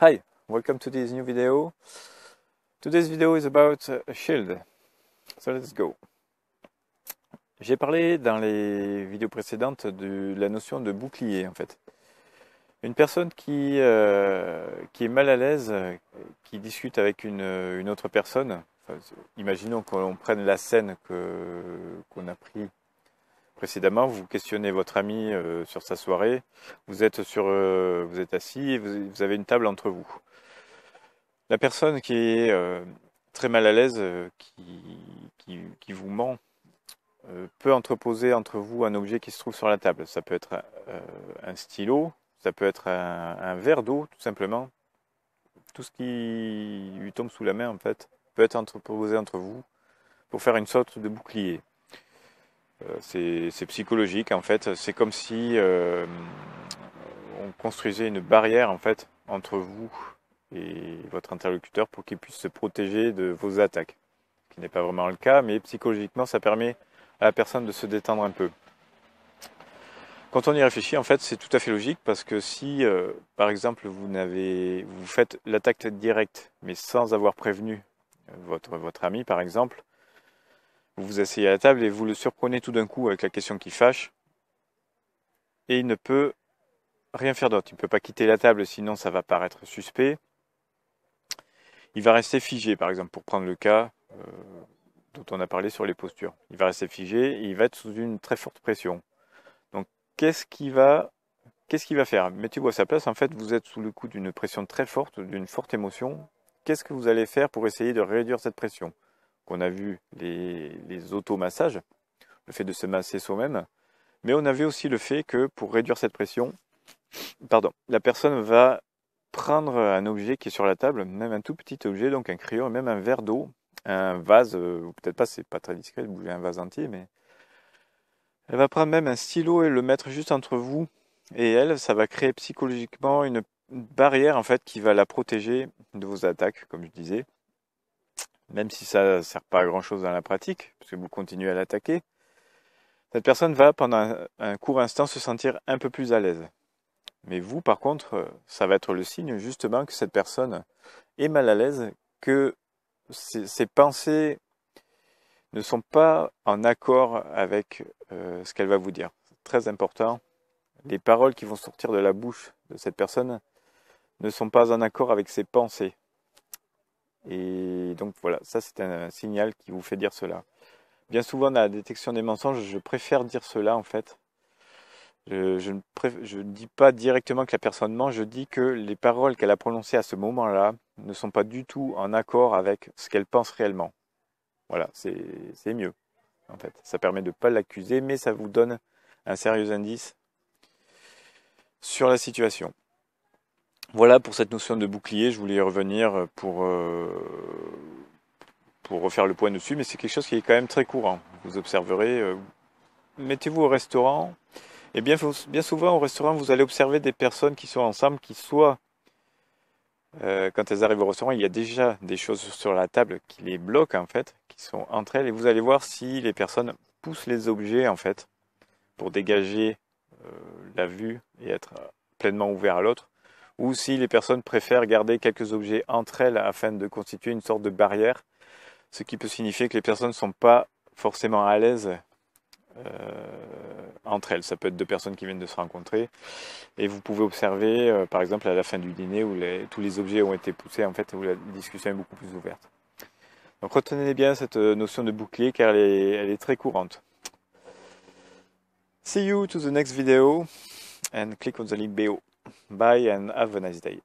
Hi, welcome to this new video. Today's video is about a shield. So let's go. J'ai parlé dans les vidéos précédentes de la notion de bouclier en fait. Une personne qui est mal à l'aise, qui discute avec une autre personne. Enfin, imaginons qu'on prenne la scène qu'on a pris précédemment. Vous questionnez votre ami sur sa soirée. Vous êtes assis et vous avez une table entre vous. La personne qui est très mal à l'aise, qui vous ment, peut entreposer entre vous un objet qui se trouve sur la table. Ça peut être un stylo, ça peut être un verre d'eau, tout simplement. Tout ce qui lui tombe sous la main, en fait, peut être entreposé entre vous pour faire une sorte de bouclier. C'est psychologique, en fait. C'est comme si on construisait une barrière, en fait, entre vous et votre interlocuteur pour qu'il puisse se protéger de vos attaques. Ce qui n'est pas vraiment le cas, mais psychologiquement, ça permet à la personne de se détendre un peu. Quand on y réfléchit, en fait, c'est tout à fait logique parce que si, par exemple, vous faites l'attaque directe, mais sans avoir prévenu votre ami, par exemple, vous vous asseyez à la table et vous le surprenez tout d'un coup avec la question qui fâche, et il ne peut rien faire d'autre. Il ne peut pas quitter la table, sinon ça va paraître suspect. Il va rester figé, par exemple, pour prendre le cas dont on a parlé sur les postures. Il va rester figé et il va être sous une très forte pression. Donc, qu'est-ce qu'il va faire? Mettez-vous à sa place. En fait, vous êtes sous le coup d'une pression très forte, d'une forte émotion. Qu'est-ce que vous allez faire pour essayer de réduire cette pression? On a vu les automassages, le fait de se masser soi-même, mais on a vu aussi le fait que pour réduire cette pression, la personne va prendre un objet qui est sur la table, même un tout petit objet, donc un crayon, même un verre d'eau, un vase, ou peut-être pas, c'est pas très discret de bouger un vase entier, mais elle va prendre même un stylo et le mettre juste entre vous et elle, ça va créer psychologiquement une barrière en fait qui va la protéger de vos attaques, comme je disais, même si ça ne sert pas à grand chose dans la pratique, parce que vous continuez à l'attaquer. Cette personne va pendant un court instant se sentir un peu plus à l'aise. Mais vous, par contre, ça va être le signe justement que cette personne est mal à l'aise, que ses pensées ne sont pas en accord avec ce qu'elle va vous dire. C'est très important. Les paroles qui vont sortir de la bouche de cette personne ne sont pas en accord avec ses pensées. Et donc voilà, ça c'est un signal qui vous fait dire cela. Bien souvent, dans la détection des mensonges, je préfère dire cela en fait. Je ne dis pas directement que la personne ment, je dis que les paroles qu'elle a prononcées à ce moment-là ne sont pas du tout en accord avec ce qu'elle pense réellement. Voilà, c'est mieux, en fait. Ça permet de ne pas l'accuser, mais ça vous donne un sérieux indice sur la situation. Voilà pour cette notion de bouclier, je voulais y revenir pour refaire le point dessus, mais c'est quelque chose qui est quand même très courant. Vous observerez, mettez-vous au restaurant, et bien souvent au restaurant, vous allez observer des personnes qui sont ensemble, qui soit, quand elles arrivent au restaurant, il y a déjà des choses sur la table qui les bloquent en fait, qui sont entre elles, et vous allez voir si les personnes poussent les objets en fait, pour dégager la vue et être pleinement ouvert à l'autre, ou si les personnes préfèrent garder quelques objets entre elles afin de constituer une sorte de barrière, ce qui peut signifier que les personnes ne sont pas forcément à l'aise entre elles. Ça peut être deux personnes qui viennent de se rencontrer et vous pouvez observer par exemple à la fin du dîner où tous les objets ont été poussés en fait, où la discussion est beaucoup plus ouverte. Donc retenez bien cette notion de bouclier car elle est très courante. See you to the next video and click on the link below. Bye and have a nice day.